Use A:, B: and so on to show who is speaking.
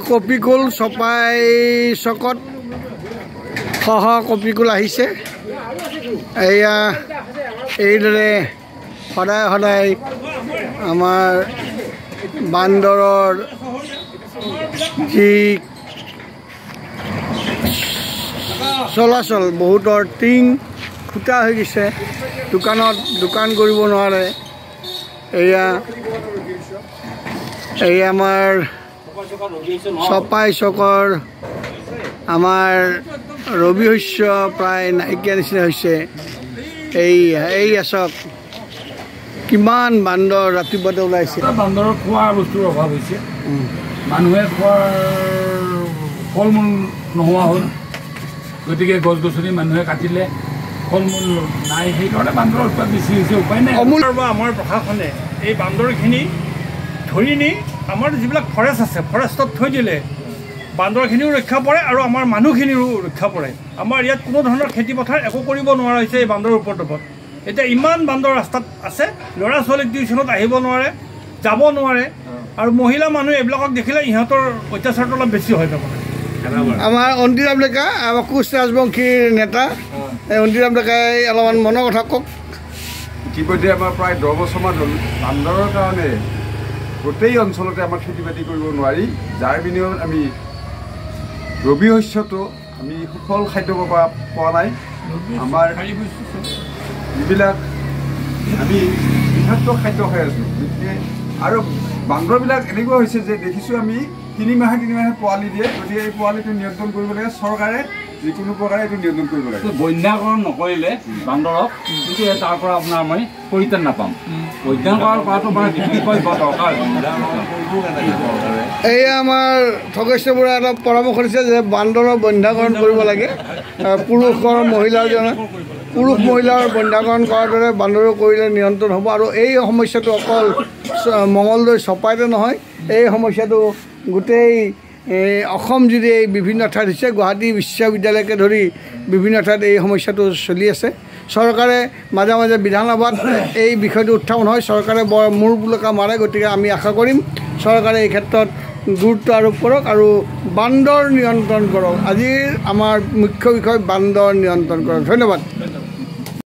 A: কপিকুল চপাই চকত সহ কপিকুল আহিছে এয়া এইদৰে সদায় সদায় আমাৰ বান্দৰৰ যি চলাচল বহুতৰ টিং ফুটা হৈ গৈছে দোকানত দোকান কৰিব নোৱাৰে এয়া এই আমাৰ চপাই চকৰ আমাৰ ৰবি শস্য প্ৰায় নাইকিয়া নিচিনা হৈছে এই আচক কিমান বান্দৰ ৰাতিপুৱাতে ওলাইছে
B: বান্দৰৰ খোৱা বস্তুৰ অভাৱ হৈছে মানুহে খোৱাৰ ফল মূল নোহোৱা হ'ল গতিকে গছ গছনি মানুহে কাটিলে ফল মূল নাই সেইকাৰণে বান্দৰৰ উৎপাত বেছি হৈছে উপায় নাই
C: আমাৰ প্ৰশাসনে এই বান্দৰখিনি ধৰি নি আমাৰ যিবিলাক ফৰেষ্ট আছে ফৰেষ্টত থৈ দিলে বান্দৰখিনিও ৰক্ষা পৰে আৰু আমাৰ মানুহখিনিৰো ৰক্ষা পৰে আমাৰ ইয়াত কোনো ধৰণৰ খেতি পথাৰ একো কৰিব নোৱাৰা হৈছে এই বান্দৰৰ উপদ্ৰৱত এতিয়া ইমান বান্দৰ ৰাস্তাত আছে ল'ৰা ছোৱালীক টিউশ্যনত আহিব নোৱাৰে যাব নোৱাৰে আৰু মহিলা মানুহ এইবিলাকক দেখিলে ইহঁতৰ অত্যাচাৰটো অলপ বেছি হৈ যাব
A: আমাৰ অন্তিৰাম ডেকা আমাৰ কোচ ৰাজবংশীৰ নেতা এই অন্তিৰাম ডেকাই অলপমান মনৰ কথা কওক
D: ইতিমধ্যে আমাৰ প্ৰায় 10 বছৰমান হ'ল বান্দৰৰ কাৰণে গোটেই অঞ্চলতে আমাৰ খেতি বাতি কৰিব নোৱাৰি যাৰ বিনিময়ত আমি ৰবি শস্যটো আমি সুফল খাদ্য পোৱা নাই আমাৰ যিবিলাক আমি বিষাক্ত খাদ্য খাই আছোঁ গতিকে আৰু বান্দৰবিলাক এনেকুৱা হৈছে যে দেখিছোঁ আমি 3 মাহে পোৱালি দিয়ে গতিকে এই পোৱালিটো নিয়ন্ত্ৰণ কৰিব লাগে চৰকাৰে যিকোনো প্ৰকাৰে এইটো নিয়ন্ত্ৰণ কৰিব লাগে
B: বন্যাকৰণ নকৰিলে বান্দৰক কিন্তু তাৰ পৰা আপোনাৰ আমি পৰিত্ৰাণ নাপাম বন্যাকৰণ কৰাটো মানে বিশেষকৈ দৰকাৰ
A: এয়া আমাৰ থগেশ্বৰ বৰুৱাই এটা পৰামৰ্শ দিছে যে বান্দৰৰ বন্ধ্যাকৰণ কৰিব লাগে পুৰুষ মহিলাৰ বন্ধ্যাকৰণ কৰাৰ দৰে বান্দৰো কৰিলে নিয়ন্ত্ৰণ হ'ব আৰু এই সমস্যাটো অকল মঙলদৈ চপাইতে নহয় এই সমস্যাটো গোটেই অসম জুৰি এই বিভিন্ন ঠাইত হৈছে গুৱাহাটী বিশ্ববিদ্যালয়কে ধৰি বিভিন্ন ঠাইত এই সমস্যাটো চলি আছে চৰকাৰে মাজে মাজে বিধানসভাত এই বিষয়টো উত্থাপন হয় চৰকাৰে বৰ মূৰ বুলকা মাৰে গতিকে আমি আশা কৰিম চৰকাৰে এই ক্ষেত্ৰত গুৰুত্ব আৰোপ কৰক আৰু বান্দৰ নিয়ন্ত্ৰণ কৰক আজিৰ আমাৰ মুখ্য বিষয় বান্দৰ নিয়ন্ত্ৰণ কৰক ধন্যবাদ